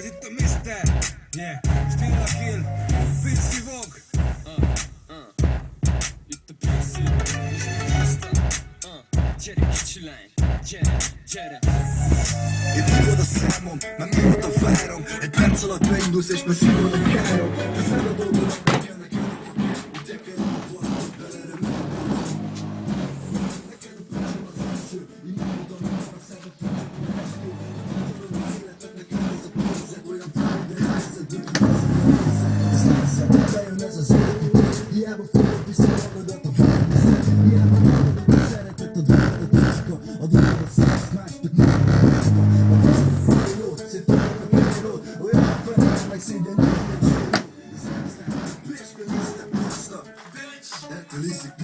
Ez itt a Mister, yeah, still a kill, Vinci Vogue. Itt a PC, Mister, gyere kicsi lány, gyere. Itt hívod a számom, már mióta várom. Egy perc alatt beindulsz és már szívod a károm. Te fel a dolgok, jönnek úgy tekerem a vonatot belere megmondom. Neked a párom az első, imádod, amit van a szemed, tudjuk a másképp. Tudod az életed, neked ez a pénzed, olyan fáj, de érzed, hogy ez nézed. Bejön ez az életütés, hiába fogod vissza magadat a vágyviszed. Hiába tagadod a szeretet, a dolgod a titka, a dolgod a száz, másnak nem a titka. A tiszta fajlót, szép tudod a kérlót, olyan a felel, meg szégyen nyilván a zsíró. Bitch, be Mr. Monster, ettől iszik.